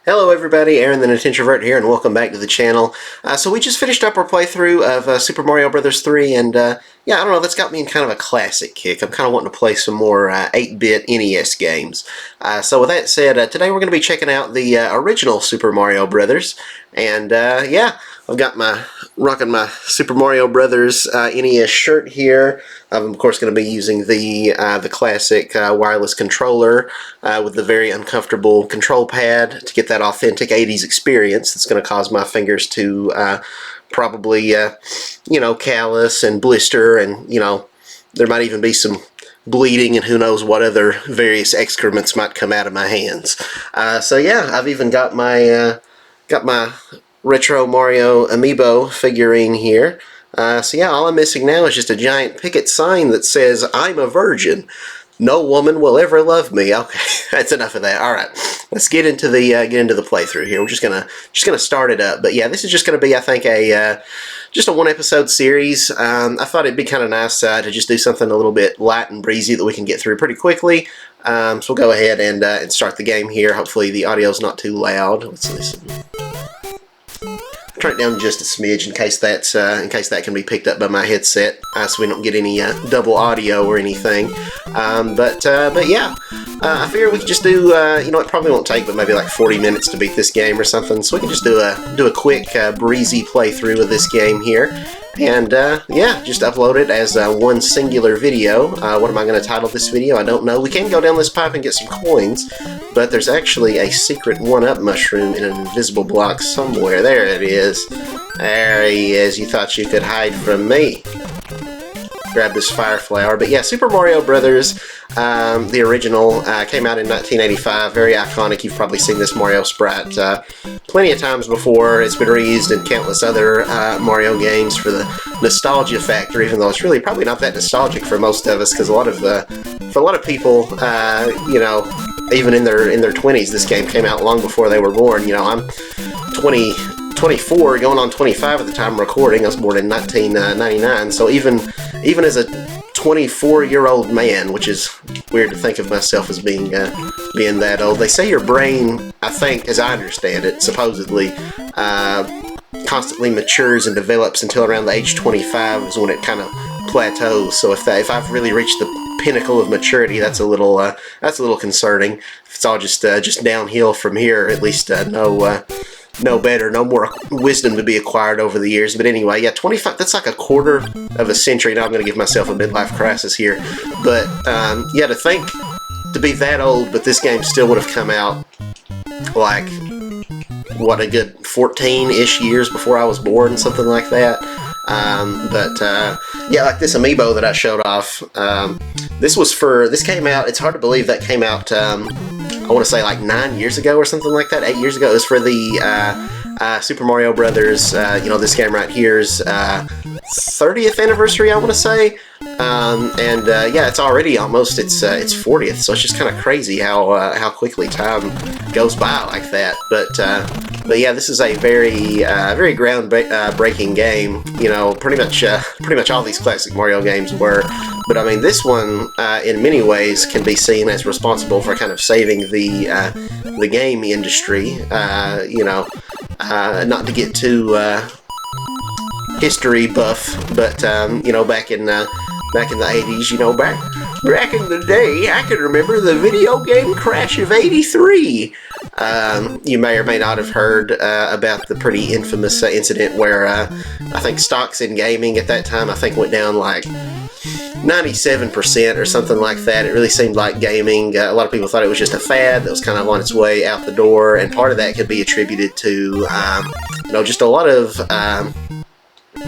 Hello everybody, Aaron the Nintintrovert here, and welcome back to the channel. So we just finished up our playthrough of Super Mario Bros. 3, and yeah, I don't know, that's got me in kind of a classic kick. I'm kind of wanting to play some more 8-bit NES games. So with that said, today we're going to be checking out the original Super Mario Bros. And yeah, I've got rocking my Super Mario Bros. NES shirt here. I'm of course going to be using the classic wireless controller with the very uncomfortable control pad to get that authentic 80s experience. That's going to cause my fingers to probably you know, callous and blister, and you know, there might even be some bleeding and who knows what other various excrements might come out of my hands. So yeah, I've even got my retro Mario amiibo figurine here. So yeah, all I'm missing now is just a giant picket sign that says, "I'm a virgin. No woman will ever love me." Okay, that's enough of that. All right, let's get into the playthrough here. We're just gonna start it up. But yeah, this is just gonna be, I think, just a one-episode series. I thought it'd be kind of nice to just do something a little bit light and breezy that we can get through pretty quickly. So we'll go ahead and start the game here. Hopefully the audio's not too loud. Let's listen. Turn it down just a smidge in case that can be picked up by my headset, so we don't get any double audio or anything. But yeah, I figure we could just do you know, it probably won't take but maybe like 40 minutes to beat this game or something. So we can just do a quick breezy playthrough of this game here, and yeah, just upload it as one singular video. What am I going to title this video? I don't know. We can go down this pipe and get some coins, but there's actually a secret 1-up mushroom in an invisible block somewhere. There it is. There he is. You thought you could hide from me. Grab this fire flower. But yeah, Super Mario Brothers, the original, came out in 1985. Very iconic. You've probably seen this Mario sprite plenty of times before. It's been reused in countless other Mario games for the nostalgia factor, even though it's really probably not that nostalgic for most of us, because for a lot of people, you know, even in their 20s, this game came out long before they were born. You know, I'm 24, going on 25 at the time of recording. I was born in 1999, so even as a 24-year-old man, which is weird to think of myself as being that old. They say your brain, I think, as I understand it, supposedly constantly matures and develops until around the age 25 is when it kind of plateaus. So if I've really reached the pinnacle of maturity, that's a little concerning. If it's all just downhill from here, at least no better, no more wisdom to be acquired over the years. But anyway, yeah, 25, that's like a quarter of a century. Now I'm going to give myself a midlife crisis here. But yeah, to think to be that old, but this game still would have come out like, what, a good 14-ish years before I was born, something like that. Yeah, like this amiibo that I showed off, this came out, it's hard to believe that came out, I want to say like 9 years ago or something like that, 8 years ago. It was for the Super Mario Brothers, you know, this game right here's 30th anniversary, I want to say. Yeah, it's already almost its 40th, so it's just kind of crazy how quickly time goes by like that. But yeah, this is a very groundbreaking game. You know, pretty much all these classic Mario games were. But I mean, this one, in many ways, can be seen as responsible for kind of saving the game industry. You know, not to get too history buff, but you know, back in the 80s, you know, back in the day, I can remember the video game crash of '83. You may or may not have heard about the pretty infamous incident where I think stocks in gaming at that time, I think, went down like 97% or something like that. It really seemed like gaming, a lot of people thought it was just a fad that was kind of on its way out the door, and part of that could be attributed to you know, just a lot of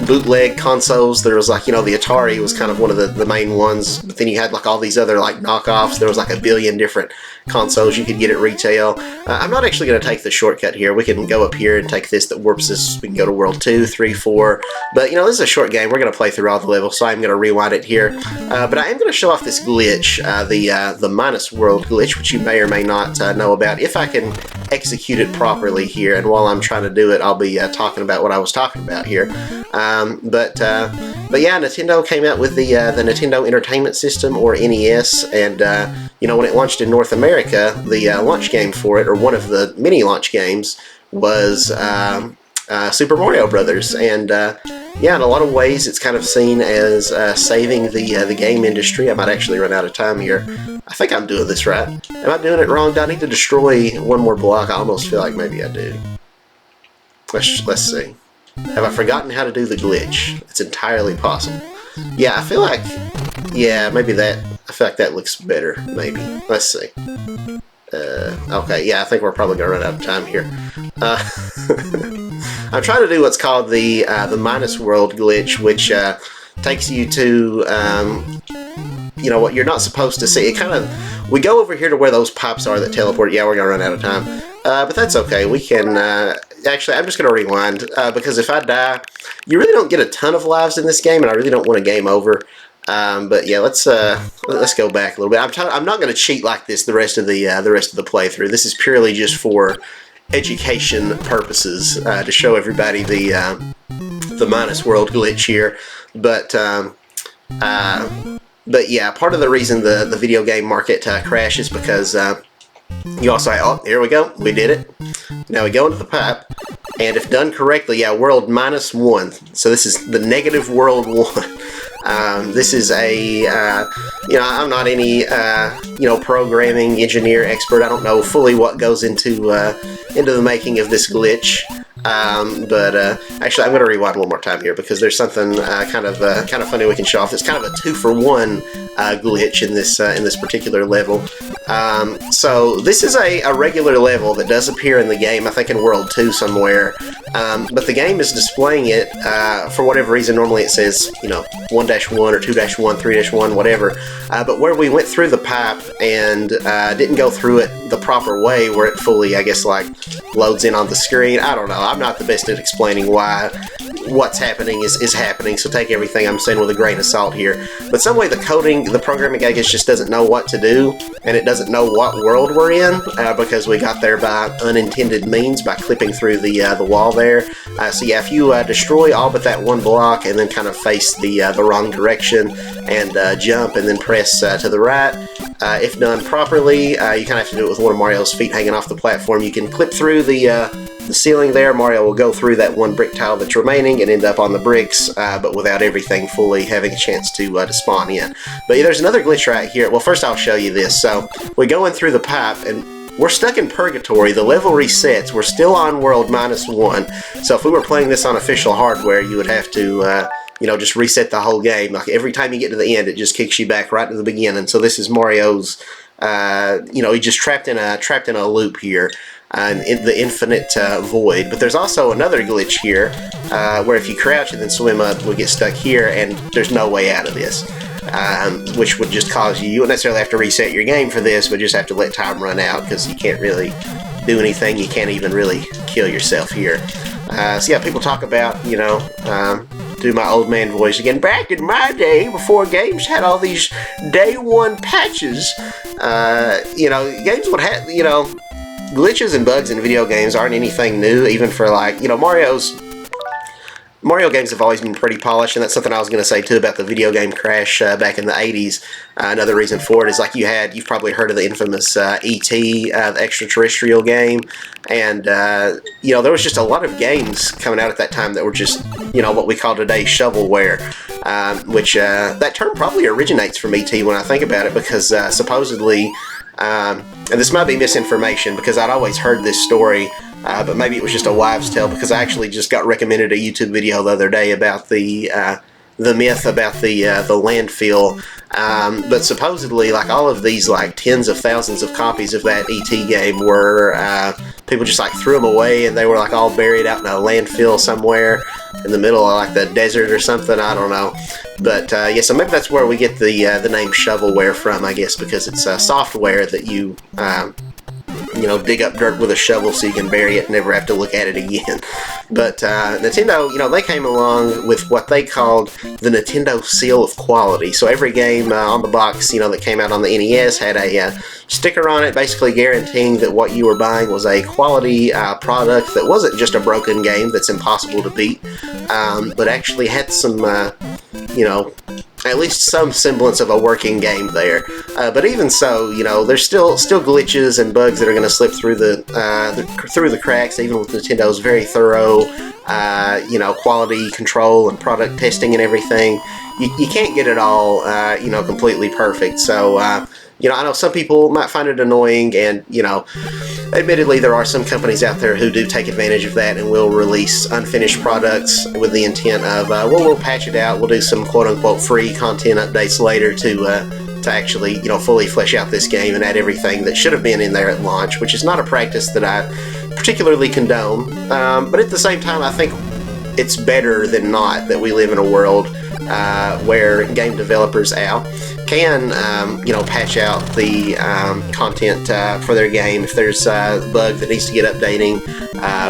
bootleg consoles. There was like, you know, the Atari was kind of one of the main ones, but then you had like all these other like knockoffs. There was like a billion different consoles you could get at retail. I'm not actually going to take the shortcut here. We can go up here and take this that warps us. We can go to World 2, 3, 4. But you know, this is a short game. We're going to play through all the levels, so I'm going to rewind it here. But I am going to show off this glitch, the minus world glitch, which you may or may not know about. If I can execute it properly here. And while I'm trying to do it, I'll be talking about what I was talking about here. But yeah, Nintendo came out with the Nintendo Entertainment System, or NES, and you know, when it launched in North America, the launch game for it, or one of the many launch games, was Super Mario Brothers. And yeah, in a lot of ways, it's kind of seen as saving the game industry. I might actually run out of time here. I think I'm doing this right. Am I doing it wrong? Do I need to destroy one more block? I almost feel like maybe I do. Let's see. Have I forgotten how to do the glitch? It's entirely possible. Yeah, I feel like... Yeah, maybe that... I feel like that looks better, maybe. Let's see. Okay, yeah, I think we're probably going to run out of time here. I'm trying to do what's called the minus world glitch, which takes you to... you know, what you're not supposed to see. It kind of... We go over here to where those pipes are that teleport. Yeah, we're going to run out of time. But that's okay. We can... actually, I'm just going to rewind, because if I die, you really don't get a ton of lives in this game, and I really don't want a game over. But yeah, let's go back a little bit. I'm not going to cheat like this the rest of the playthrough. This is purely just for education purposes, to show everybody the minus world glitch here. But yeah, part of the reason the video game market crashes because you also, oh, here we go, we did it. Now we go into the pipe, and if done correctly, yeah, world -1. So this is the negative world 1. This is a, you know, I'm not any, you know, programming engineer expert. I don't know fully what goes into the making of this glitch. But actually, I'm going to rewind one more time here because there's something kind of funny we can show off. It's kind of a 2-for-1 glitch in this particular level. So this is a regular level that does appear in the game, I think in World 2 somewhere. But the game is displaying it for whatever reason. Normally it says, you know, 1-1 or 2-1, 3-1, whatever. But where we went through the pipe and didn't go through it the proper way, where it fully, I guess, like loads in on the screen. I don't know. I'm not the best at explaining why what's happening is happening, so take everything I'm saying with a grain of salt here. But some way the programming, I guess, just doesn't know what to do, and it doesn't know what world we're in, because we got there by unintended means, by clipping through the wall there. So yeah, if you destroy all but that one block, and then kind of face the wrong direction, and jump, and then press to the right, if done properly, you kind of have to do it with one of Mario's feet hanging off the platform. You can clip through the ceiling there. Mario will go through that one brick tile that's remaining and end up on the bricks, but without everything fully having a chance to spawn in. But yeah, there's another glitch right here. Well, first I'll show you this. So we go in through the pipe, and we're stuck in purgatory. The level resets. We're still on world -1. So if we were playing this on official hardware, you would have to you know, just reset the whole game. Like every time you get to the end, it just kicks you back right to the beginning. So this is Mario's, you know, he's just trapped in a loop here, in the infinite void. But there's also another glitch here, where if you crouch and then swim up, we get stuck here, and there's no way out of this. Which would just cause you wouldn't necessarily have to reset your game for this, but just have to let time run out, because you can't really do anything. You can't even really kill yourself here. So yeah, people talk about, you know, do my old man voice again, back in my day, before games had all these day one patches, you know, games would have, you know, glitches and bugs in video games aren't anything new, even for, like, you know, Mario games have always been pretty polished, and that's something I was going to say too about the video game crash back in the 80s. Another reason for it is, like, you've probably heard of the infamous E.T., the extraterrestrial game, and you know, there was just a lot of games coming out at that time that were just, you know, what we call today shovelware, which that term probably originates from E.T. when I think about it, because supposedly, and this might be misinformation because I'd always heard this story, but maybe it was just a wives' tale, because I actually just got recommended a YouTube video the other day about the myth about the landfill. But supposedly, like, all of these, like, tens of thousands of copies of that E.T. game were, people just, like, threw them away, and they were, like, all buried out in a landfill somewhere in the middle of, like, the desert or something. I don't know. But yeah, so maybe that's where we get the name shovelware from, I guess, because it's software that you dig up dirt with a shovel so you can bury it and never have to look at it again. But Nintendo, they came along with what they called the Nintendo Seal of Quality. So every game on the box, that came out on the NES had a sticker on it, basically guaranteeing that what you were buying was a quality product that wasn't just a broken game that's impossible to beat, but actually had some, at least some semblance of a working game there. But even so, there's still glitches and bugs that are going to slip through the cracks, even with Nintendo's very thorough, quality control and product testing and everything. You can't get it all, completely perfect. So, I know some people might find it annoying, and, admittedly there are some companies out there who do take advantage of that and will release unfinished products with the intent of, we'll patch it out, we'll do some quote-unquote free content updates later to actually, fully flesh out this game and add everything that should have been in there at launch, which is not a practice that I particularly condone. But at the same time, I think it's better than not that we live in a world where game developers can patch out the content for their game if there's a bug that needs to get updating,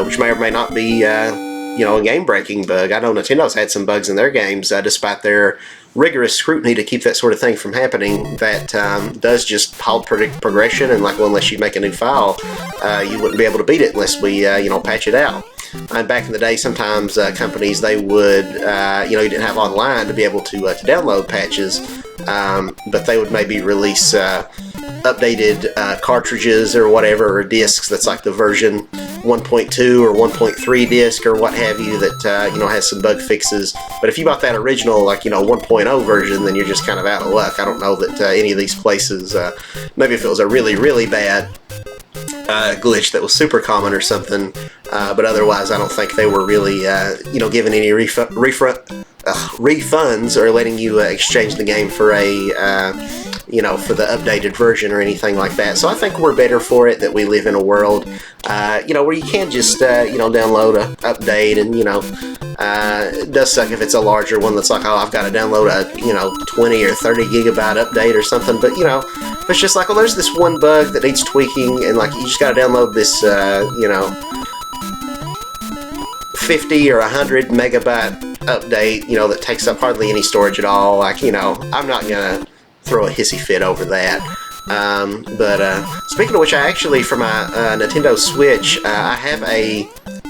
which may or may not be a game-breaking bug. I know Nintendo's had some bugs in their games, despite their rigorous scrutiny to keep that sort of thing from happening, that does just halt progression, and unless you make a new file, you wouldn't be able to beat it unless we patch it out. And back in the day, sometimes companies, they would, you didn't have online to be able to download patches, but they would maybe release updated cartridges or whatever, or discs that's like the version 1.2 or 1.3 disc or what have you that has some bug fixes. But if you bought that original 1.0 version, then you're just kind of out of luck. I don't know that any of these places, maybe if it was a really, really bad glitch that was super common or something, but otherwise I don't think they were really giving any refunds or letting you exchange the game for a for the updated version or anything like that. So I think we're better for it that we live in a world where you can just download a update, and it does suck if it's a larger one that's like, oh, I've got to download a 20 or 30 gigabyte update or something. But if it's just like, well, there's this one bug that needs tweaking, and you just got to download this 50 or 100 megabyte update that takes up hardly any storage at all, I'm not gonna throw a hissy fit over that. But speaking of which, I actually, for my Nintendo Switch, I have a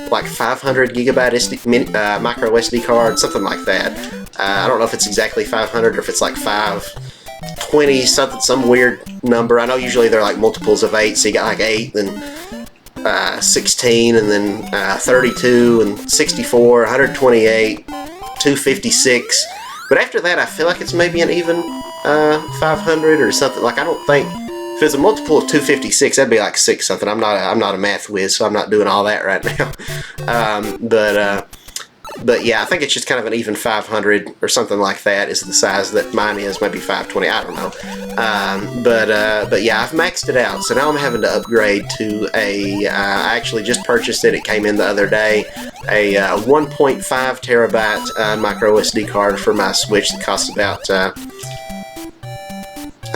500 gigabyte micro SD card, something like that. I don't know if it's exactly 500 or if it's 520 something, some weird number. I know usually they're multiples of 8, so you got 8, then 16, and then 32, and 64, 128, 256. But after that, I feel like it's maybe an even 500 or something. I don't think, if it's a multiple of 256, that'd be 6 something. I'm not a math whiz, so I'm not doing all that right now. But yeah, I think it's just kind of an even 500 or something like that is the size that mine is, maybe 520, I don't know. But yeah, I've maxed it out, so now I'm having to upgrade to I actually just purchased it, it came in the other day, a 1.5 terabyte micro SD card for my Switch that costs about, I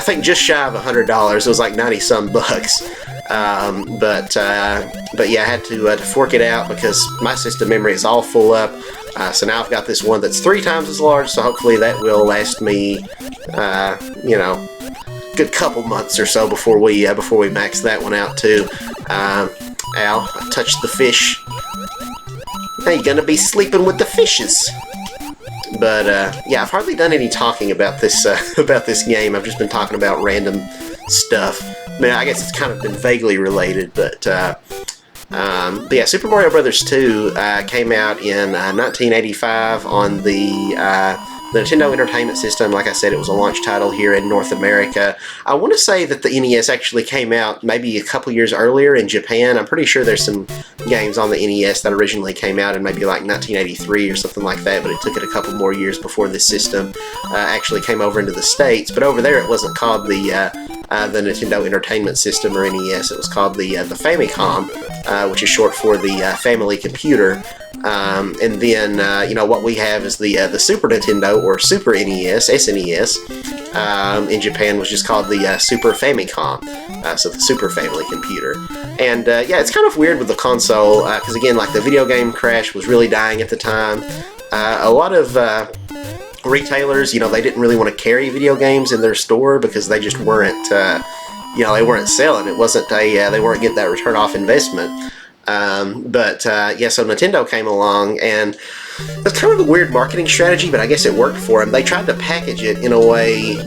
think just shy of $100, it was 90 some bucks. But yeah, I had to fork it out because my system memory is all full up. So now I've got this one that's 3 times as large, so hopefully that will last me, good couple months or so before we max that one out too. Ow, I touched the fish. Now you're gonna be sleeping with the fishes. But yeah, I've hardly done any talking about this game. I've just been talking about random stuff. I mean, I guess it's kind of been vaguely related, but yeah, Super Mario Bros. 2 came out in 1985 on the Nintendo Entertainment System. Like I said, it was a launch title here in North America. I want to say that the NES actually came out maybe a couple years earlier in Japan. I'm pretty sure there's some games on the NES that originally came out in maybe 1983 or something like that, but it took it a couple more years before this system actually came over into the States. But over there it wasn't called the Nintendo Entertainment System or NES. It was called the Famicom, which is short for the Family Computer. And then what we have is the Super Nintendo or Super NES, SNES. In Japan was just called the Super Famicom, so the Super Family Computer. And yeah, it's kind of weird with the console, because again, like the video game crash was really dying at the time. A lot of retailers, you know, they didn't really want to carry video games in their store because they just weren't, you know, they weren't selling. It wasn't a, they weren't getting that return off investment. Yeah, so Nintendo came along, and it's kind of a weird marketing strategy, but I guess it worked for them. They tried to package it in a way,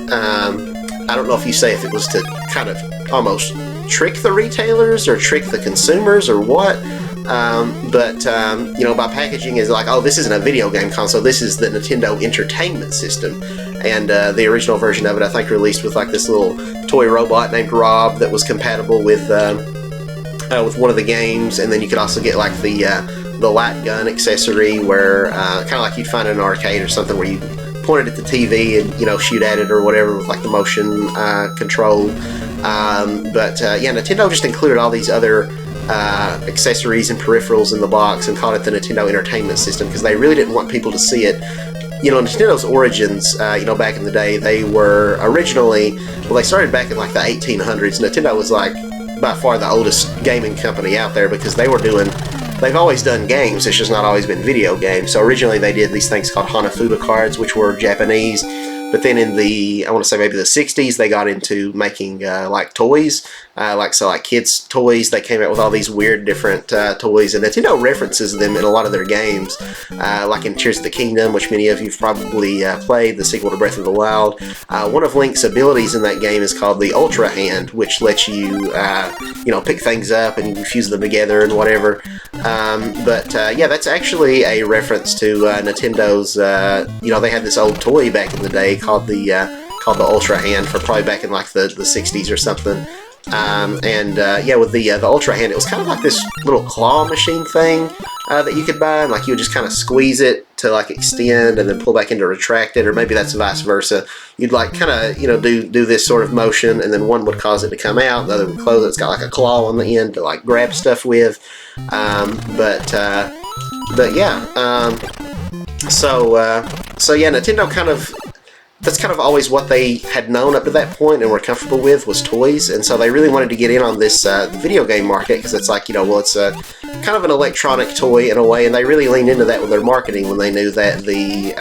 I don't know if you say if it was to kind of almost trick the retailers or trick the consumers or what. You know, by packaging is like, oh, this isn't a video game console, this is the Nintendo Entertainment System. And the original version of it, I think, released with like this little toy robot named Rob that was compatible with one of the games, and then you could also get like the light gun accessory, where kind of like you'd find in an arcade or something, where you point it at the TV and, you know, shoot at it or whatever with like the motion control. Yeah, Nintendo just included all these other accessories and peripherals in the box and called it the Nintendo Entertainment System because they really didn't want people to see it. You know, Nintendo's origins, you know, back in the day, they were originally, well, they started back in like the 1800s. Nintendo was like by far the oldest gaming company out there because they've always done games, it's just not always been video games. So originally they did these things called Hanafuda cards, which were Japanese. But then in the, I want to say maybe the 60s, they got into making like toys, like kids' toys. They came out with all these weird different toys, and Nintendo references them in a lot of their games, like in Tears of the Kingdom, which many of you've probably played, the sequel to Breath of the Wild. One of Link's abilities in that game is called the Ultra Hand, which lets you, you know, pick things up and you fuse them together and whatever. Yeah, that's actually a reference to Nintendo's, you know, they had this old toy back in the day called the Ultra Hand, for probably back in like the 60s or something. Yeah, with the Ultra Hand, it was kind of like this little claw machine thing that you could buy, and like you would just kind of squeeze it to like extend and then pull back in to retract it, or maybe that's vice versa. You'd like kind of, you know, do this sort of motion, and then one would cause it to come out, the other would close it. It's got like a claw on the end to like grab stuff with. Yeah, so yeah, Nintendo kind of, that's kind of always what they had known up to that point and were comfortable with, was toys. And so they really wanted to get in on this video game market, because it's like, you know, well, it's a kind of an electronic toy in a way, and they really leaned into that with their marketing when they knew that the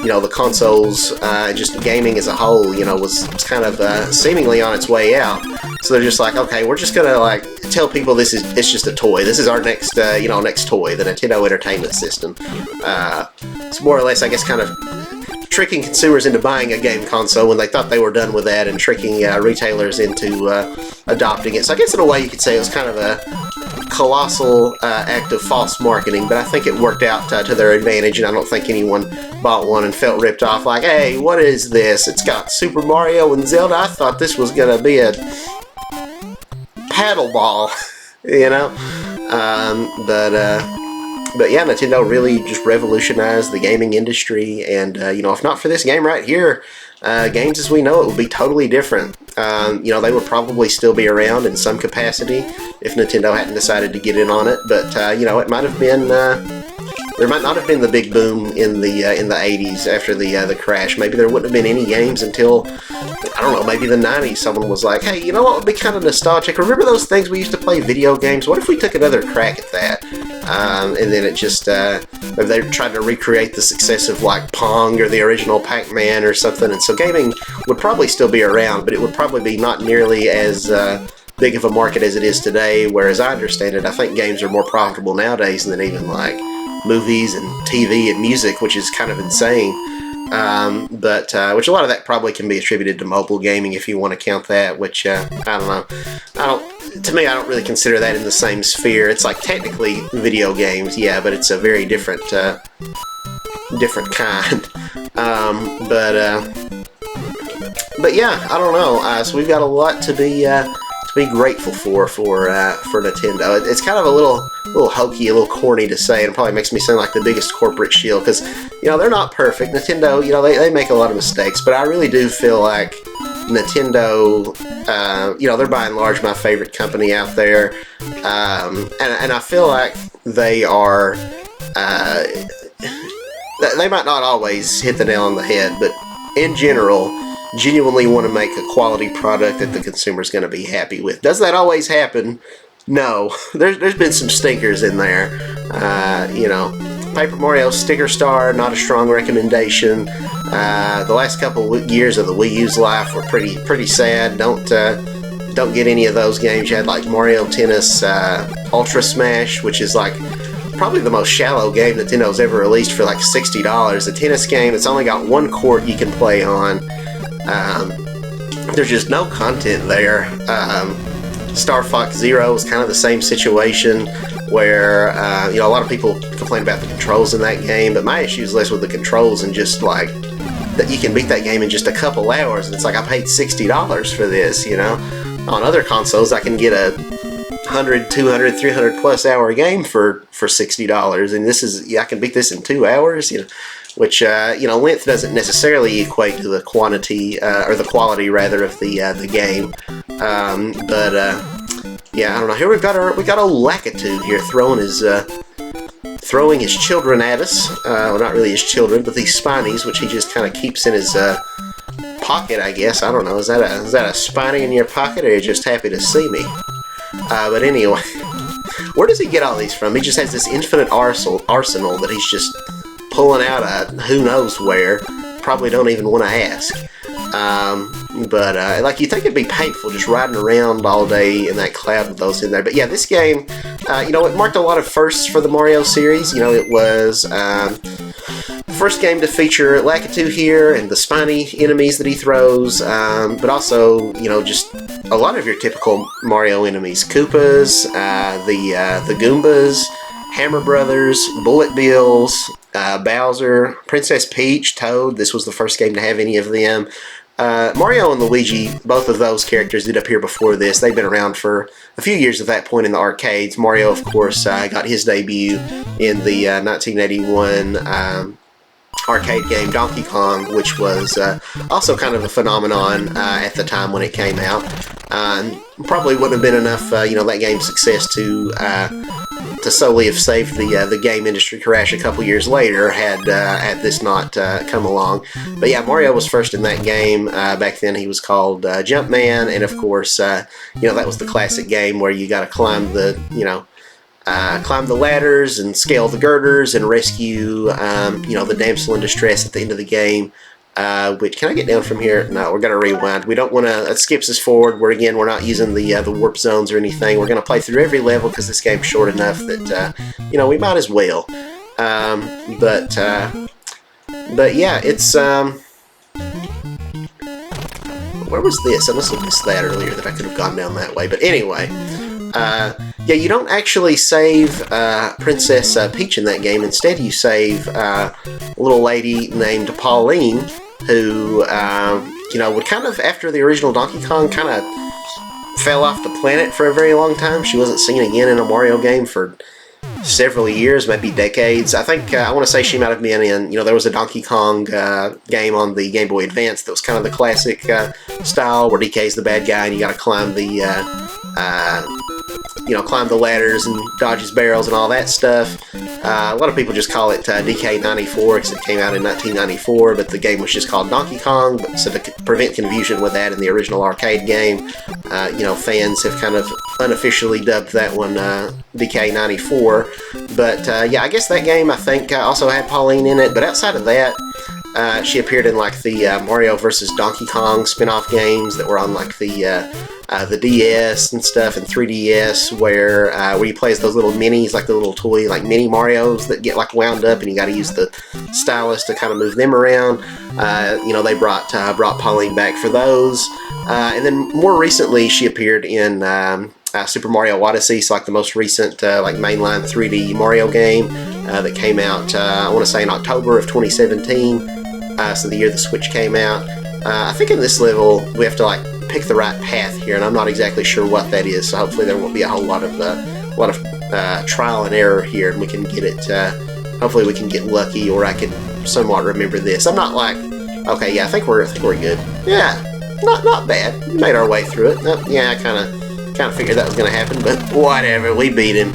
you know, the consoles, just gaming as a whole, you know, was kind of seemingly on its way out. So they're just like, okay, we're just gonna like tell people it's just a toy. This is our next you know, next toy, the Nintendo Entertainment System. It's more or less, I guess, kind of tricking consumers into buying a game console when they thought they were done with that, and tricking retailers into adopting it. So I guess in a way you could say it was kind of a colossal act of false marketing, but I think it worked out to their advantage, and I don't think anyone bought one and felt ripped off like, hey, what is this? It's got Super Mario and Zelda. I thought this was going to be a paddle ball, you know? But yeah, Nintendo really just revolutionized the gaming industry, and you know, if not for this game right here, games as we know it would be totally different. You know, they would probably still be around in some capacity if Nintendo hadn't decided to get in on it. But you know, it might have been there might not have been the big boom in the 80s after the crash. Maybe there wouldn't have been any games until, I don't know, maybe the 90s. Someone was like, hey, you know what would be kind of nostalgic? Remember those things we used to play video games? What if we took another crack at that? And then it just, maybe they tried to recreate the success of like Pong or the original Pac-Man or something. And so gaming would probably still be around, but it would probably be not nearly as big of a market as it is today. Whereas I understand it, I think games are more profitable nowadays than even like movies and TV and music, which is kind of insane. Which a lot of that probably can be attributed to mobile gaming, if you want to count that, which I don't know. To me, I don't really consider that in the same sphere. It's like technically video games, yeah, but it's a very different different kind. But yeah, I don't know. So we've got a lot to be grateful for Nintendo. It's kind of a little hokey, a little corny to say, and it probably makes me sound like the biggest corporate shield, because, you know, they're not perfect. Nintendo, you know, they make a lot of mistakes, but I really do feel like Nintendo, you know, they're by and large my favorite company out there, and I feel like they are, they might not always hit the nail on the head, but in general, genuinely want to make a quality product that the consumer's going to be happy with. Does that always happen? No. There's been some stinkers in there. You know, Paper Mario Sticker Star, not a strong recommendation. The last couple of years of the Wii U's life were pretty sad. Don't get any of those games. You had like Mario Tennis Ultra Smash, which is like probably the most shallow game Nintendo's ever released for like $60. A tennis game, it's only got one court you can play on. There's just no content there. Star Fox Zero is kind of the same situation where, you know, a lot of people complain about the controls in that game, but my issue is less with the controls and just like that you can beat that game in just a couple hours, and it's like I paid $60 for this, you know. On other consoles, I can get a 100, 200, 300 plus hour game for $60, and this is, yeah, I can beat this in 2 hours, you know, which, you know, length doesn't necessarily equate to the quantity, or the quality rather, of the game. Yeah, I don't know. Here we got old Lakitu here throwing his children at us. Well, not really his children, but these Spinies, which he just kind of keeps in his pocket, I guess. I don't know. Is that a Spiny in your pocket, or are you just happy to see me? But anyway, where does he get all these from? He just has this infinite arsenal that he's just pulling out of who knows where. Probably don't even want to ask. Like, you think it'd be painful just riding around all day in that cloud with those in there. But yeah, this game, you know, it marked a lot of firsts for the Mario series. You know, it was first game to feature Lakitu here and the spiny enemies that he throws, but also, you know, just a lot of your typical Mario enemies. Koopas, the Goombas, Hammer Brothers, Bullet Bills, Bowser, Princess Peach, Toad. This was the first game to have any of them. Mario and Luigi, both of those characters did appear before this. They've been around for a few years at that point in the arcades. Mario, of course, got his debut in the 1981 arcade game Donkey Kong, which was also kind of a phenomenon at the time when it came out. Probably wouldn't have been enough, you know, that game's success to solely have saved the game industry crash a couple years later had this not come along. But yeah, Mario was first in that game. Back then he was called Jumpman, and of course, you know, that was the classic game where you got to climb the, you know, climb the ladders and scale the girders and rescue, you know, the damsel in distress at the end of the game. Which, can I get down from here? No, we're going to rewind. We don't want to, it skips us forward. We're not using the warp zones or anything. We're going to play through every level because this game's short enough that, you know, we might as well. But yeah, it's, where was this? I must have missed that earlier, that I could have gone down that way. But anyway, yeah, you don't actually save Princess Peach in that game. Instead, you save a little lady named Pauline, who, you know, would kind of, after the original Donkey Kong, kind of fell off the planet for a very long time. She wasn't seen again in a Mario game for several years, maybe decades. I think, I want to say she might have been in, you know, there was a Donkey Kong game on the Game Boy Advance that was kind of the classic style, where DK's the bad guy and you got to climb the, you know, climb the ladders and dodge his barrels and all that stuff. A lot of people just call it DK94 because it came out in 1994, but the game was just called Donkey Kong. But so to prevent confusion with that in the original arcade game, you know, fans have kind of unofficially dubbed that one DK94. But yeah, I guess that game, I think, also had Pauline in it. But outside of that, she appeared in like the Mario vs. Donkey Kong spin-off games that were on like the DS and stuff, and 3DS, where you play as those little minis, like the little toy, like mini Marios that get like wound up, and you got to use the stylus to kind of move them around. You know, they brought Pauline back for those, and then more recently she appeared in Super Mario Odyssey, so like the most recent like mainline 3D Mario game that came out, I want to say in October of 2017, so the year the Switch came out. I think in this level we have to like pick the right path here, and I'm not exactly sure what that is, so hopefully there won't be a whole lot of trial and error here, and we can get it, hopefully we can get lucky, or I can somewhat remember this. I'm not like, okay, yeah, I think we're good. Yeah, not bad. We made our way through it. Yeah, I kind of figured that was going to happen, but whatever, we beat him.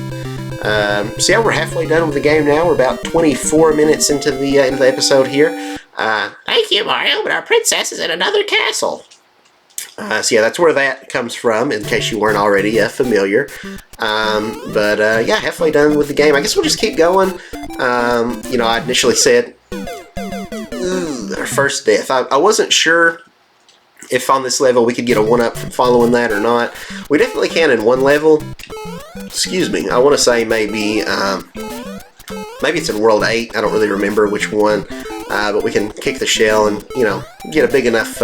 So yeah, we're halfway done with the game now. We're about 24 minutes into the episode here. Thank you, Mario, but our princess is in another castle. So yeah, that's where that comes from, in case you weren't already familiar. Yeah, halfway done with the game. I guess we'll just keep going. You know, I initially said, our first death. I wasn't sure if on this level we could get a 1-up from following that or not. We definitely can in one level. Excuse me. I want to say maybe maybe it's in World 8. I don't really remember which one. But we can kick the shell and, you know, get a big enough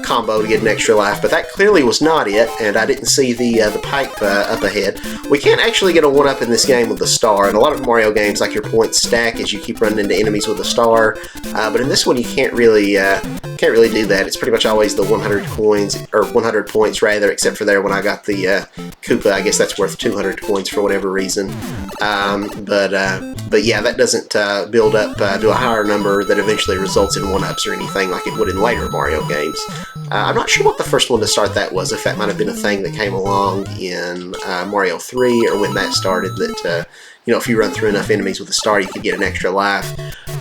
combo to get an extra life. But that clearly was not it, and I didn't see the pipe up ahead. We can't actually get a 1-up in this game with a star. In a lot of Mario games, like, your points stack as you keep running into enemies with a star. But in this one, you can't really do that. It's pretty much always the 100 coins, or 100 points rather, except for there when I got the Koopa. I guess that's worth 200 points for whatever reason. But yeah, that doesn't build up to a higher number that eventually results in 1-ups or anything like it would in later Mario games. I'm not sure what the first one to start that was, if that might have been a thing that came along in Mario 3, or when that started, that you know, if you run through enough enemies with a star, you could get an extra life.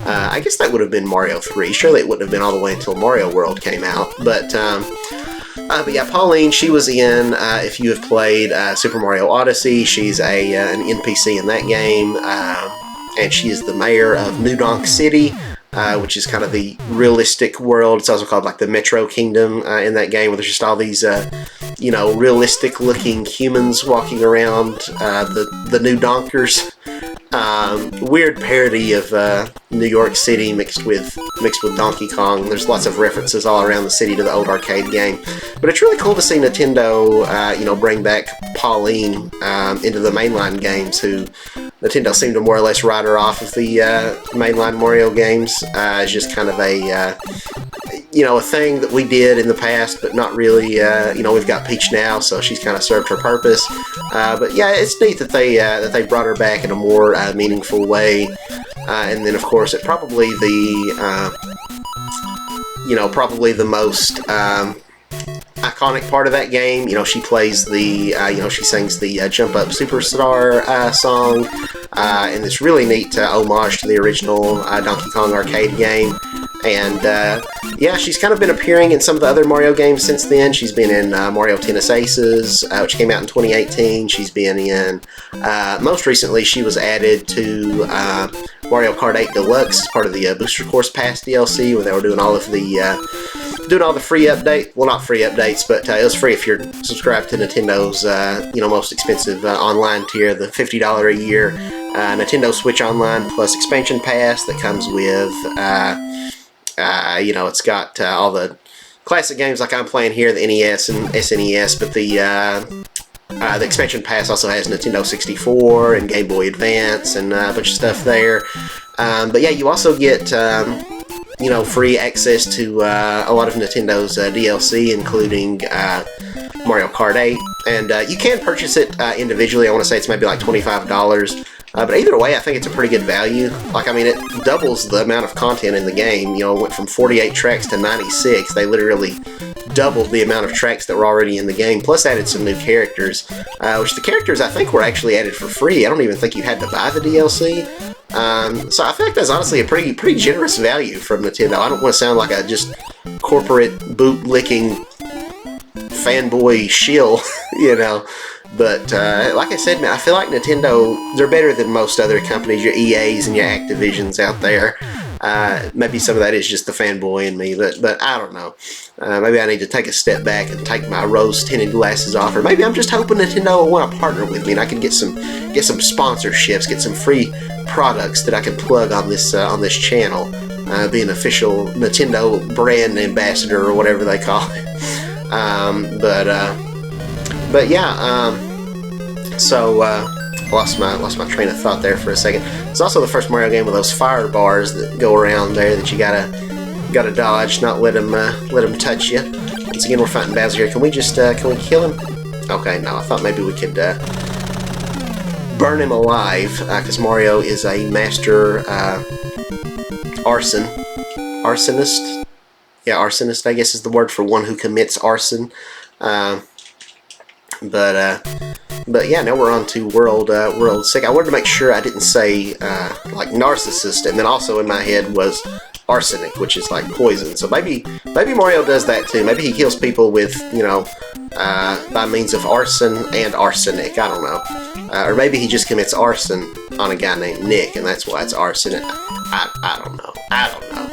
I guess that would have been Mario 3. Surely it wouldn't have been all the way until Mario World came out. But yeah, Pauline, she was in, if you have played Super Mario Odyssey, she's an NPC in that game, and she is the mayor of New Donk City, which is kind of the realistic world. It's also called like the Metro Kingdom in that game, where there's just all these, you know, realistic-looking humans walking around, the New Donkers. Weird parody of New York City mixed with Donkey Kong. There's lots of references all around the city to the old arcade game. But it's really cool to see Nintendo, you know, bring back Pauline into the mainline games, who Nintendo seemed to more or less write her off of the mainline Mario games as just kind of a, you know, a thing that we did in the past, but not really, you know, we've got Peach now, so she's kind of served her purpose. But yeah, it's neat that they brought her back in a more meaningful way. And then, of course, it probably you know, probably the most iconic part of that game. You know, she plays the, you know, she sings the Jump Up Superstar song, in this really neat homage to the original Donkey Kong arcade game. And yeah, she's kind of been appearing in some of the other Mario games since then. She's been in Mario Tennis Aces, which came out in 2018. She's been in, most recently, she was added to Mario Kart 8 Deluxe as part of the Booster Course Pass DLC, where they were doing all of the free update. Well, not free updates, but it was free if you're subscribed to Nintendo's, you know, most expensive online tier, the $50 a year Nintendo Switch Online Plus expansion pass that comes with. You know, it's got all the classic games like I'm playing here, the NES and SNES, but the expansion pass also has Nintendo 64 and Game Boy Advance and a bunch of stuff there. But yeah, you also get, you know, free access to a lot of Nintendo's DLC, including Mario Kart 8. And you can purchase it individually. I want to say it's maybe like $25. But either way, I think it's a pretty good value. Like, I mean, it doubles the amount of content in the game. You know, it went from 48 tracks to 96. They literally doubled the amount of tracks that were already in the game, plus added some new characters, which the characters, I think, were actually added for free. I don't even think you had to buy the DLC. So I feel like that's honestly a pretty generous value from Nintendo. I don't want to sound like a just corporate boot-licking fanboy shill, you know. But like I said, man, I feel like Nintendo, they're better than most other companies, your EAs and your Activisions out there. Maybe some of that is just the fanboy in me, but I don't know. Maybe I need to take a step back and take my rose-tinted glasses off, or maybe I'm just hoping Nintendo will want to partner with me and I can get some sponsorships, get some free products that I can plug on this channel, be an official Nintendo brand ambassador or whatever they call it. But yeah, so lost my train of thought there for a second. It's also the first Mario game with those fire bars that go around there that you gotta dodge, not let him touch you. Once again, we're fighting Bowser here. Can we kill him? Okay, no, I thought maybe we could burn him alive, because Mario is a master arsonist. Yeah, arsonist, I guess, is the word for one who commits arson. But But yeah, now we're on to World 6. I wanted to make sure I didn't say like narcissist, and then also in my head was arsenic, which is like poison. So maybe Mario does that too. Maybe he kills people with, you know, by means of arson and arsenic. I don't know. Or maybe he just commits arson on a guy named Nick, and that's why it's arson. I don't know. I don't know.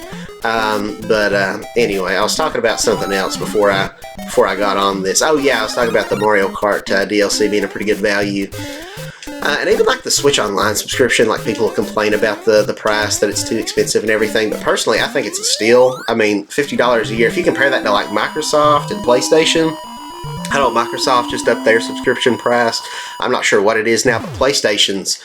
But anyway, I was talking about something else before I got on this. Oh yeah, I was talking about the Mario Kart DLC being a pretty good value. And even like the Switch Online subscription, like people complain about the price, that it's too expensive and everything. But personally, I think it's a steal. I mean, $50 a year. If you compare that to like Microsoft and PlayStation, I know Microsoft just upped their subscription price. I'm not sure what it is now, but PlayStation's,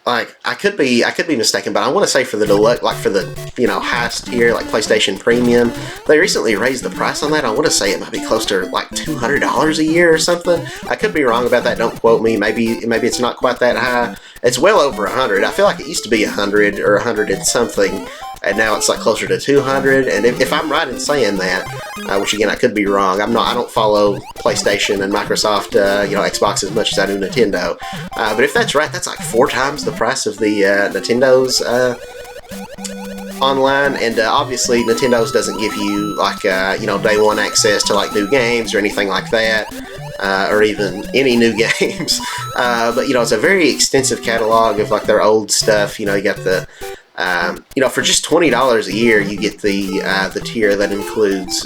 like, I could be mistaken, but I want to say for the deluxe, like for the, you know, highest tier, like PlayStation Premium, they recently raised the price on that. I want to say it might be close to like $200 a year or something. I could be wrong about that. Don't quote me. Maybe it's not quite that high. It's well over 100. I feel like it used to be 100 or 100 and something, and now it's like closer to 200. And if I'm right in saying that, which again I could be wrong, I don't follow PlayStation and Microsoft, you know, Xbox as much as I do Nintendo. But if that's right, that's like 4 times the price of the Nintendo's online. And obviously Nintendo's doesn't give you like you know, day one access to like new games or anything like that. Or even any new games. But you know, it's a very extensive catalog of like their old stuff. You know, you got the you know, for just $20 a year, you get the tier that includes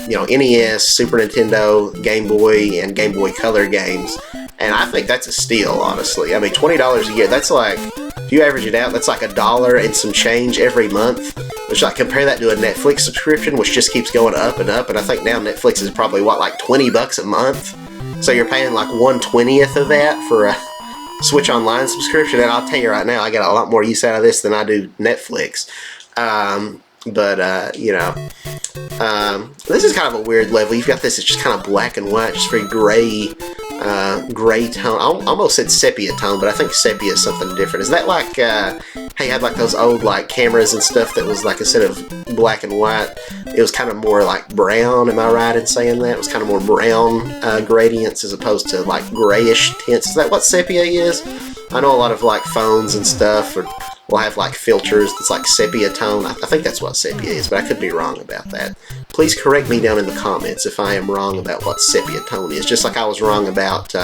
you know, NES, Super Nintendo, Game Boy, and Game Boy Color games. And I think that's a steal, honestly. I mean, $20 a year, that's like, if you average it out, that's like $1 and some change every month. Which, like, compare that to a Netflix subscription, which just keeps going up and up. And I think now Netflix is probably, what, like $20 a month? So you're paying like 1/20th of that for a Switch Online subscription. And I'll tell you right now, I get a lot more use out of this than I do Netflix. You know, this is kind of a weird level. You've got this, it's just kind of black and white, just very gray tone. I almost said sepia tone, but I think sepia is something different. Is that like, hey, you had like those old like cameras and stuff that was like, instead of black and white, it was kind of more like brown? Am I right in saying that? It was kind of more brown gradients as opposed to like grayish tints. Is that what sepia is? I know a lot of like phones and stuff will have like filters that's like sepia tone. I think that's what sepia is, but I could be wrong about that. Please correct me down in the comments if I am wrong about what sepia tone is. Just like I was wrong about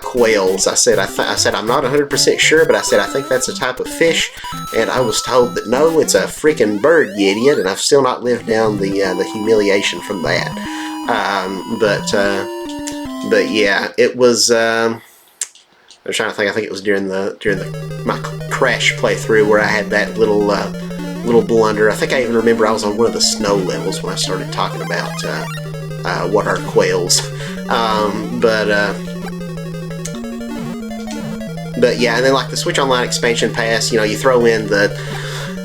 quails. I said I'm not 100% sure, but I said I think that's a type of fish, and I was told that no, it's a freaking bird, you idiot, and I've still not lived down the humiliation from that. But yeah, it was. I'm trying to think. I think it was during my Crash playthrough where I had that little blunder. I think I even remember I was on one of the snow levels when I started talking about what are quails. But yeah, and then like the Switch Online expansion pass, you know, you throw in the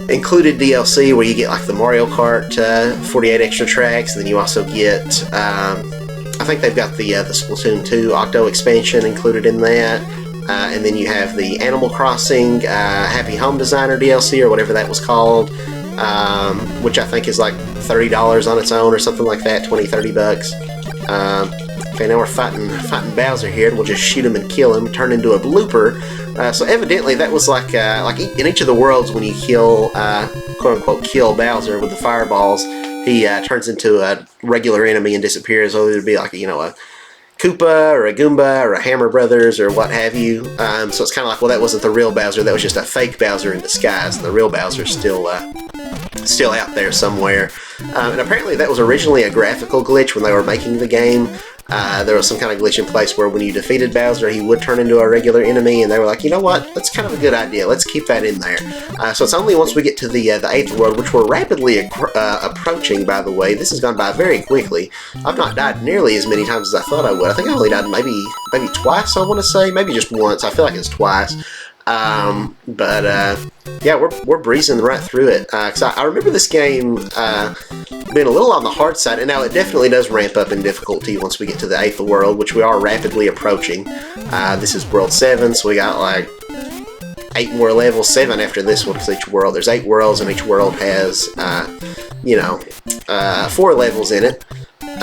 included DLC where you get like the Mario Kart 48 extra tracks, and then you also get I think they've got the Splatoon 2 Octo expansion included in that. And then you have the Animal Crossing Happy Home Designer DLC, or whatever that was called, which I think is like $30 on its own or something like that, $20-$30. Okay, now we're fighting Bowser here, and we'll just shoot him and kill him, turn into a blooper. So evidently that was like in each of the worlds when you kill, quote-unquote, kill Bowser with the fireballs, he turns into a regular enemy and disappears, or there'd be like, you know, a Koopa or a Goomba or a Hammer Brothers or what have you. So it's kind of like, well, that wasn't the real Bowser, that was just a fake Bowser in disguise. The real Bowser's still out there somewhere. And apparently that was originally a graphical glitch when they were making the game. There was some kind of glitch in place where when you defeated Bowser, he would turn into a regular enemy, and they were like, you know what, that's kind of a good idea, let's keep that in there. So it's only once we get to the 8th world, which we're rapidly approaching, by the way. This has gone by very quickly. I've not died nearly as many times as I thought I would. I think I only died maybe twice, I want to say, maybe just once. I feel like it's twice. Yeah, we're breezing right through it. 'Cause I remember this game being a little on the hard side, and now it definitely does ramp up in difficulty once we get to the 8th world, which we are rapidly approaching. This is World 7, so we got like 8 more levels, 7 after this one, because each world, there's 8 worlds, and each world has, you know, 4 levels in it.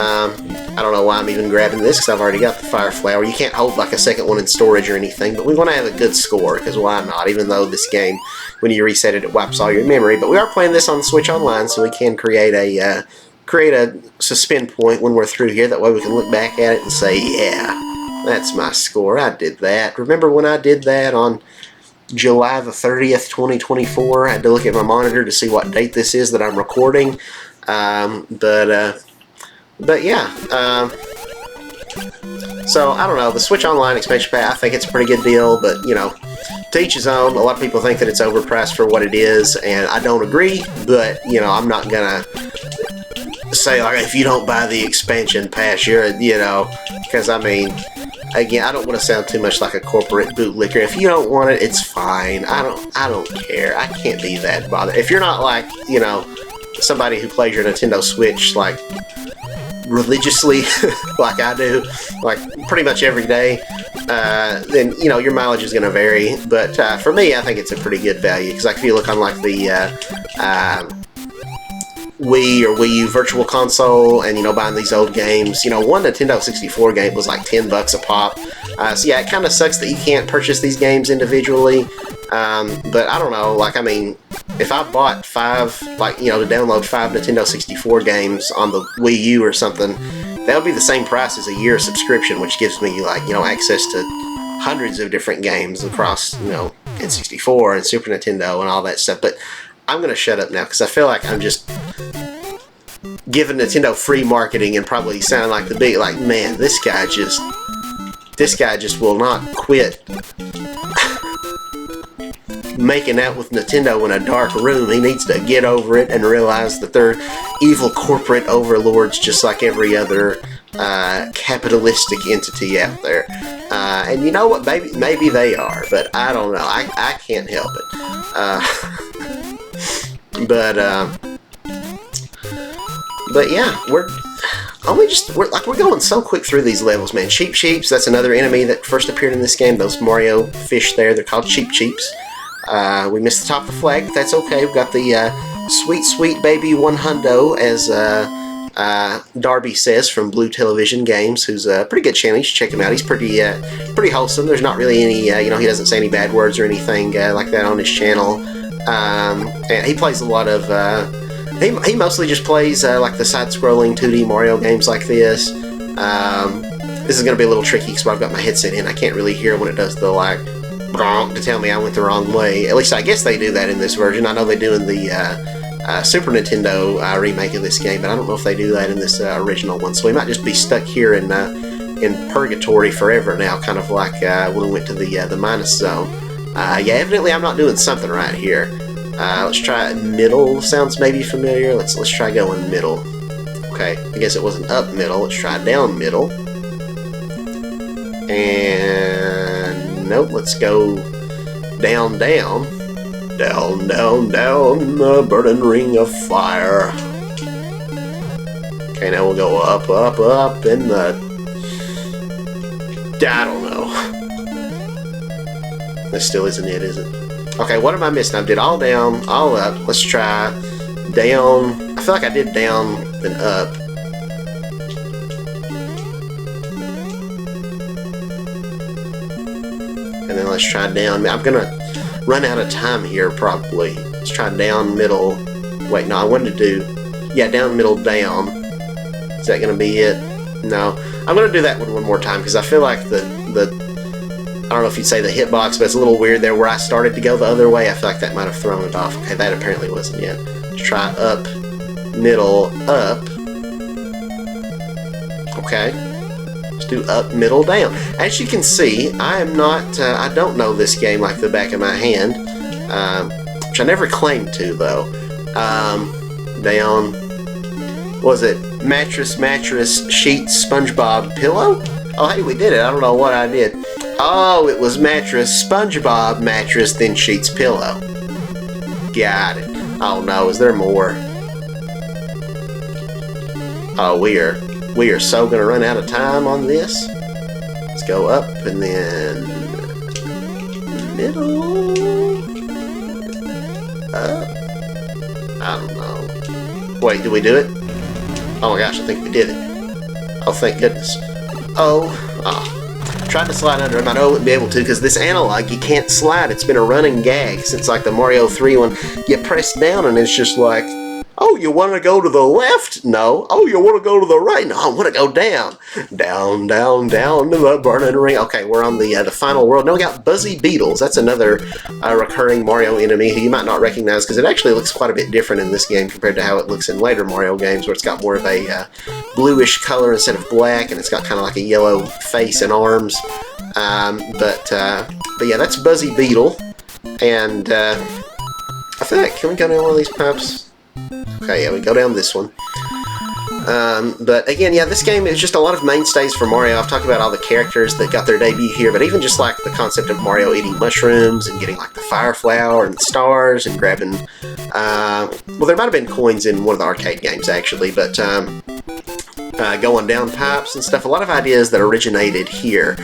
I don't know why I'm even grabbing this because I've already got the Fire Flower. You can't hold like a second one in storage or anything, but we want to have a good score because why not? Even though this game, when you reset it, it wipes all your memory. But we are playing this on the Switch Online, so we can create a suspend point when we're through here. That way we can look back at it and say, yeah, that's my score. I did that. Remember when I did that on July the 30th, 2024? I had to look at my monitor to see what date this is that I'm recording. But yeah, so I don't know, the Switch Online expansion pack, I think it's a pretty good deal, but you know, to each his own. A lot of people think that it's overpriced for what it is, and I don't agree, but you know, I'm not gonna say like, if you don't buy the expansion pass, you're, you know, because I mean, again, I don't want to sound too much like a corporate bootlicker. If you don't want it, it's fine. I don't care. I can't be that bothered. If you're not like, you know, somebody who plays your Nintendo Switch like religiously like I do, like pretty much every day, then you know your mileage is going to vary. But for me, I think it's a pretty good value because like if you look on like the Wii or Wii U Virtual Console and you know buying these old games, you know one Nintendo 64 game was like $10 a pop. So yeah, it kind of sucks that you can't purchase these games individually. But I don't know, like I mean, if I bought 5, like, you know, to download 5 Nintendo 64 games on the Wii U or something, that would be the same price as a year subscription, which gives me, like, you know, access to hundreds of different games across, you know, N64 and Super Nintendo and all that stuff. But I'm going to shut up now because I feel like I'm just giving Nintendo free marketing and probably sounding like the big, like, man, this guy just will not quit making out with Nintendo in a dark room. He needs to get over it and realize that they're evil corporate overlords just like every other capitalistic entity out there. And you know what? Maybe they are, but I don't know. I can't help it. But yeah, we're going so quick through these levels, man. Cheap Cheeps, that's another enemy that first appeared in this game. Those Mario fish there, they're called Cheap Cheeps. We missed the top of the flag, but that's okay. We've got the sweet, sweet baby 100, as Darby says from Blue Television Games, who's a pretty good channel. You should check him out. He's pretty wholesome. There's not really any, you know, he doesn't say any bad words or anything like that on his channel. And he plays a lot of, he mostly just plays like the side-scrolling 2D Mario games like this. This is going to be a little tricky because I've got my headset in. I can't really hear when it does the, like, to tell me I went the wrong way. At least I guess they do that in this version. I know they do in the Super Nintendo remake of this game, but I don't know if they do that in this original one. So we might just be stuck here in purgatory forever now, kind of like when we went to the minus zone. Yeah, evidently I'm not doing something right here. Let's try middle. Sounds maybe familiar. Let's try going middle. Okay, I guess it wasn't up middle. Let's try down middle. And nope, let's go down, down. Down, down, down the burning ring of fire. Okay, now we'll go up, up, up in the... I don't know. This still isn't it, is it? Okay, what am I missing? I did all down, all up. Let's try down. I feel like I did down, then up. And then let's try down. I'm gonna run out of time here probably. Let's try down, middle. Wait, no, I wanted to do, yeah, down, middle, down. Is that gonna be it? No. I'm gonna do that one more time because I feel like the I don't know if you'd say the hitbox, but it's a little weird there where I started to go the other way. I feel like that might have thrown it off. Okay, that apparently wasn't it. Let's try up, middle, up. Okay. Let's do up, middle, down. As you can see, I am not, I don't know this game like the back of my hand, which I never claimed to, though. Down, was it mattress, mattress, sheets, SpongeBob, pillow? Oh, hey, we did it. I don't know what I did. Oh, it was mattress, SpongeBob, mattress, then sheets, pillow. Got it. Oh no, is there more? Oh, we are so gonna run out of time on this. Let's go up and then middle. Up. I don't know. Wait, did we do it? Oh my gosh, I think we did it. Oh, thank goodness. Oh, tried to slide under him. I know I wouldn't be able to because this analog, you can't slide. It's been a running gag since like the Mario 3 one. You press down and it's just like, oh, you want to go to the left? No. Oh, you want to go to the right? No, I want to go down. Down, down, down to the burning ring. Okay, we're on the final world. Now we got Buzzy Beetles. That's another recurring Mario enemy who you might not recognize because it actually looks quite a bit different in this game compared to how it looks in later Mario games where it's got more of a bluish color instead of black, and it's got kind of like a yellow face and arms. But yeah, that's Buzzy Beetle. And I feel like, can we go down one of these pipes? Okay, yeah, we go down this one. But again, yeah, this game is just a lot of mainstays for Mario. I've talked about all the characters that got their debut here, but even just like the concept of Mario eating mushrooms and getting like the fire flower and the stars and grabbing, well, there might have been coins in one of the arcade games actually, but going down pipes and stuff, a lot of ideas that originated here.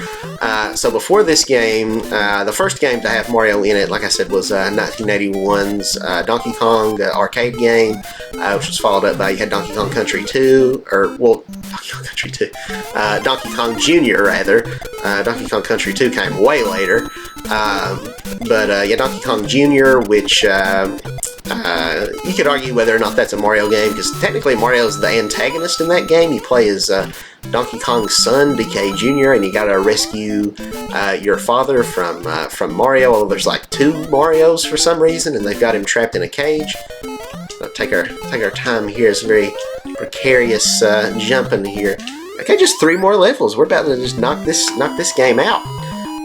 So before this game, the first game to have Mario in it, like I said, was 1981's Donkey Kong arcade game, which was followed up by, you had Donkey Kong Country 2, or, well, Donkey Kong Country 2, Donkey Kong Jr., rather. Donkey Kong Country 2 came way later. But yeah, Donkey Kong Jr., which you could argue whether or not that's a Mario game, because technically Mario's the antagonist in that game. You play as Donkey Kong's son, DK Jr., and you gotta rescue your father from Mario. Although there's like 2 Marios for some reason, and they've got him trapped in a cage. So take our time here. It's very precarious jumping here. Okay, just 3 more levels. We're about to just knock this game out.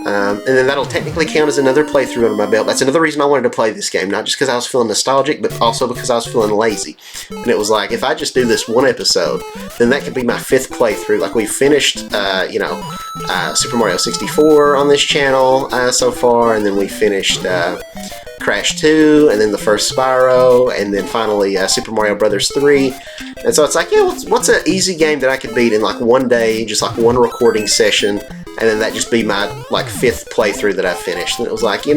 And then that'll technically count as another playthrough under my belt. That's another reason I wanted to play this game, not just because I was feeling nostalgic, but also because I was feeling lazy. And it was like, if I just do this one episode, then that could be my 5th playthrough. Like, we finished, Super Mario 64 on this channel so far, and then we finished Crash 2, and then the first Spyro, and then finally Super Mario Brothers 3. And so it's like, yeah, what's an easy game that I could beat in like one day, just like one recording session, and then that just be my like 5th playthrough that I finished. And it was like,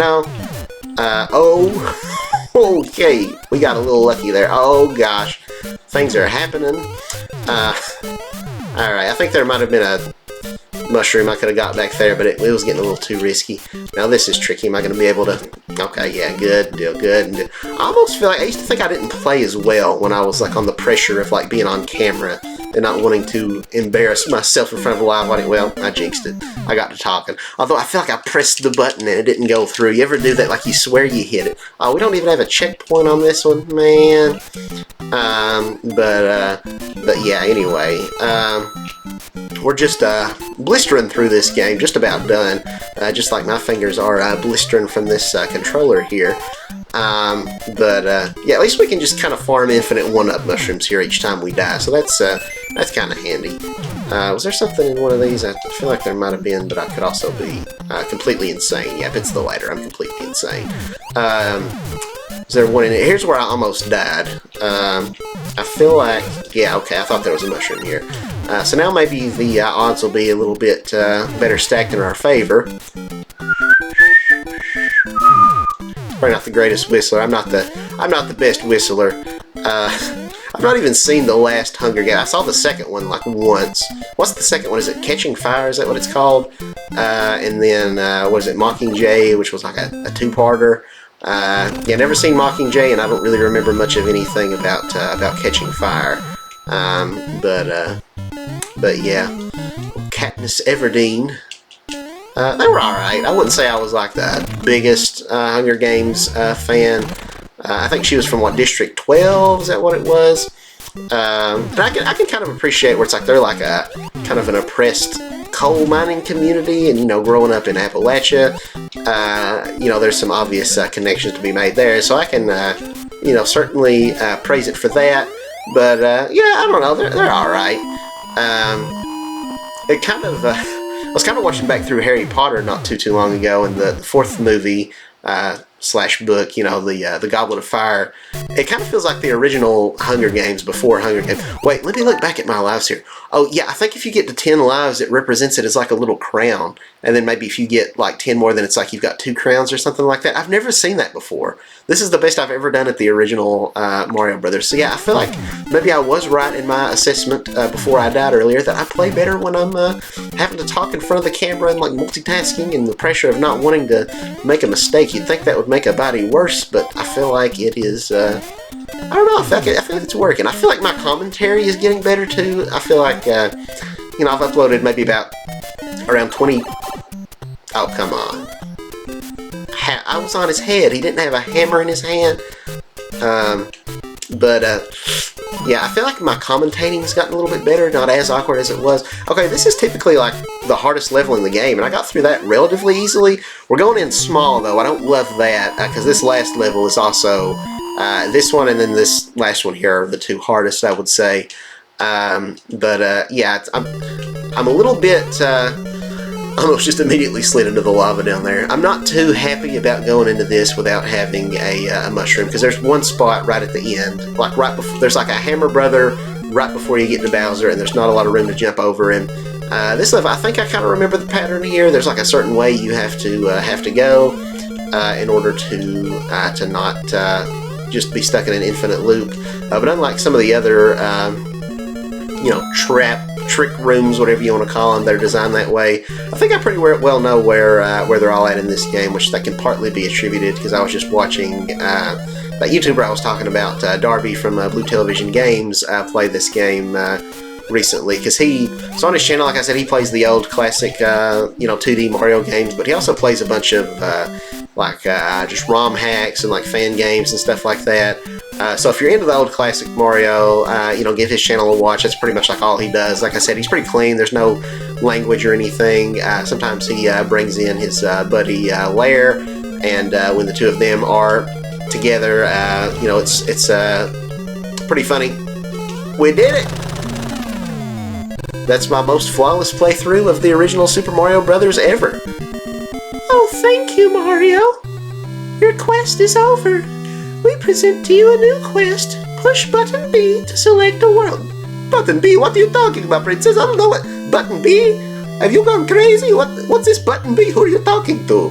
okay, we got a little lucky there. Oh gosh, things are happening. Alright, I think there might have been a mushroom I could have got back there, but it was getting a little too risky. Now this is tricky. Am I going to be able to... Okay, yeah, good, good. I almost feel like I used to think I didn't play as well when I was like on the pressure of like being on camera and not wanting to embarrass myself in front of a live audience. Well, I jinxed it. I got to talking. Although I feel like I pressed the button and it didn't go through. You ever do that? Like you swear you hit it. Oh, we don't even have a checkpoint on this one, man. But yeah, anyway. We're just blistering through this game, just about done. Just like my fingers are blistering from this controller here. Yeah, at least we can just kind of farm infinite 1-up mushrooms here each time we die, so that's kind of handy. Was there something in one of these? I feel like there might have been, but I could also be completely insane. Yep, it's the latter. I'm completely insane. Is there one in it? Here's where I almost died. I feel like... Yeah, okay, I thought there was a mushroom here. So now maybe the odds will be a little bit better stacked in our favor. Probably not the greatest whistler. I'm not the best whistler. I've not even seen the last Hunger Games. I saw the second one like once. What's the second one? Is it Catching Fire? Is that what it's called? And then what is it? Mockingjay, which was like a 2-parter. Yeah, never seen Mockingjay, and I don't really remember much of anything about Catching Fire. But yeah, Katniss Everdeen. They were alright. I wouldn't say I was like the biggest Hunger Games fan. I think she was from, what, District 12? Is that what it was? But I can kind of appreciate where it's like they're like a kind of an oppressed coal mining community, and growing up in Appalachia, there's some obvious connections to be made there. So I can, certainly praise it for that. But yeah, I don't know, they're all right. It kind of, I was kind of watching back through Harry Potter not too long ago, and the 4th movie slash book, you know, the Goblet of Fire. It kind of feels like the original Hunger Games before Hunger Games. Wait, let me look back at my lives here. Oh, yeah, I think if you get to 10 lives, it represents it as like a little crown. And then maybe if you get like 10 more, then it's like you've got 2 crowns or something like that. I've never seen that before. This is the best I've ever done at the original Mario Brothers. So yeah, I feel like maybe I was right in my assessment before I died earlier that I play better when I'm having to talk in front of the camera and like multitasking and the pressure of not wanting to make a mistake. You'd think that would make a body worse, but I feel like it is... I don't know. I feel like it's working. I feel like my commentary is getting better too. I feel like, you know, I've uploaded maybe about around 20... Oh, come on. I was on his head. He didn't have a hammer in his hand. Yeah, I feel like my commentating's gotten a little bit better, not as awkward as it was. Okay, this is typically like the hardest level in the game, and I got through that relatively easily. We're going in small, though. I don't love that, because this last level is also... this one and then this last one here are the 2 hardest, I would say. Yeah, I'm a little bit... I almost just immediately slid into the lava down there. I'm not too happy about going into this without having a mushroom, because there's one spot right at the end, like right before, there's like a Hammer Brother right before you get to Bowser, and there's not a lot of room to jump over him. This level, I think I kind of remember the pattern here. There's like a certain way you have to go in order to not just be stuck in an infinite loop. But unlike some of the other, you know, trick rooms, whatever you want to call them, that are designed that way, I think I pretty well know where they're all at in this game, which that can partly be attributed because I was just watching that YouTuber I was talking about, Darby from Blue Television Games, play this game recently, because so on his channel, like I said, he plays the old classic, you know, 2D Mario games, but he also plays a bunch of just ROM hacks and like fan games and stuff like that. So if you're into the old classic Mario, you know, give his channel a watch. That's pretty much like all he does. Like I said, he's pretty clean. There's no language or anything. Sometimes he brings in his buddy Lair, and when the 2 of them are together, you know, it's pretty funny. We did it! That's my most flawless playthrough of the original Super Mario Brothers ever. Oh, thank you, Mario. Your quest is over. We present to you a new quest. Push button B to select a world. Button B? What are you talking about, Princess? I don't know what... Button B? Have you gone crazy? What's this button B? Who are you talking to?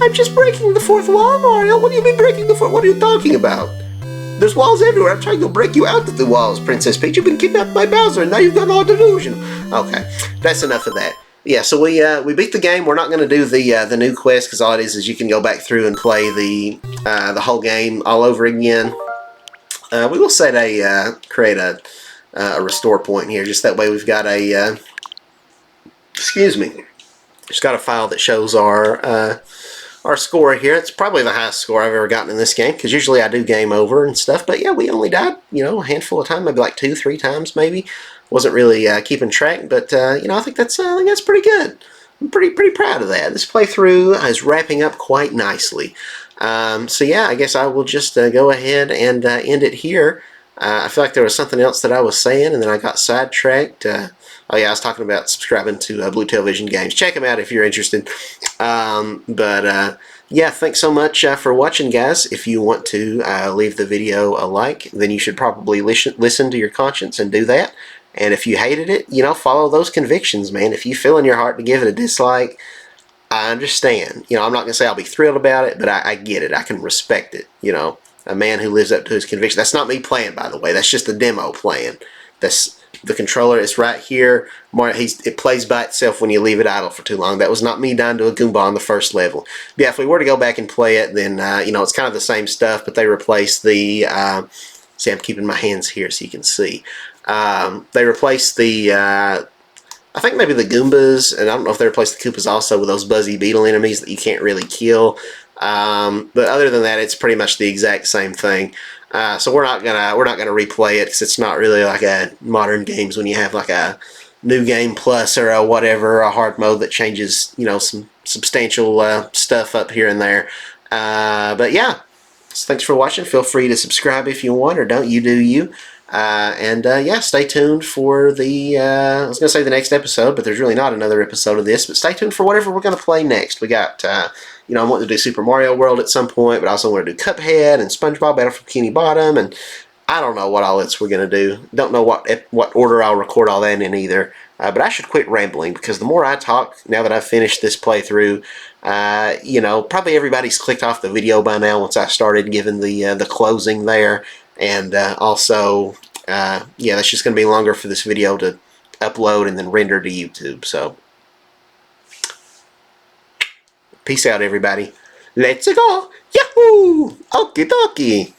I'm just breaking the 4th wall, Mario. What do you mean breaking the 4th? What are you talking about? There's walls everywhere. I'm trying to break you out of the walls, Princess Peach. You've been kidnapped by Bowser, and now you've got all delusion. Okay, that's enough of that. Yeah, so we beat the game. We're not going to do the new quest, because all it is you can go back through and play the whole game all over again. We will set create a restore point here, just that way we've got a excuse me, just got a file that shows our score here. It's probably the highest score I've ever gotten in this game, because usually I do game over and stuff, but yeah, we only died, you know, a handful of times, maybe like 2-3 times maybe. Wasn't really keeping track, but you know, I think that's pretty good. I'm pretty proud of that. This playthrough is wrapping up quite nicely. So yeah, I guess I will just go ahead and end it here. I feel like there was something else that I was saying, and then I got sidetracked. Oh yeah, I was talking about subscribing to Blue Television Games. Check them out if you're interested. Yeah, thanks so much for watching, guys. If you want to leave the video a like, then you should probably listen to your conscience and do that. And if you hated it, you know, follow those convictions, man. If you feel in your heart to give it a dislike, I understand. You know, I'm not going to say I'll be thrilled about it, but I get it. I can respect it. You know, a man who lives up to his conviction. That's not me playing, by the way. That's just the demo playing. That's the controller is right here. It plays by itself when you leave it idle for too long. That was not me dying to a Goomba on the first level. But yeah, if we were to go back and play it, then, you know, it's kind of the same stuff, but they replaced the... see, I'm keeping my hands here so you can see. They replaced the... I think maybe the Goombas, and I don't know if they replaced the Koopas also with those buzzy beetle enemies that you can't really kill. But other than that, it's pretty much the exact same thing. So we're not gonna replay it, because it's not really like a modern games when you have like a new game plus or a whatever, a hard mode that changes, you know, some substantial stuff up here and there. But yeah, so thanks for watching. Feel free to subscribe if you want, or don't. You do you. Yeah, stay tuned for the, I was going to say the next episode, but there's really not another episode of this, but stay tuned for whatever we're going to play next. We got, you know, I want to do Super Mario World at some point, but I also want to do Cuphead and SpongeBob Battle for Bikini Bottom, and I don't know what all else we're going to do. Don't know what order I'll record all that in either. But I should quit rambling, because the more I talk, now that I've finished this playthrough, you know, probably everybody's clicked off the video by now once I started giving the closing there. And also, yeah, that's just going to be longer for this video to upload and then render to YouTube. So, peace out, everybody. Let's go. Yahoo! Okie dokie.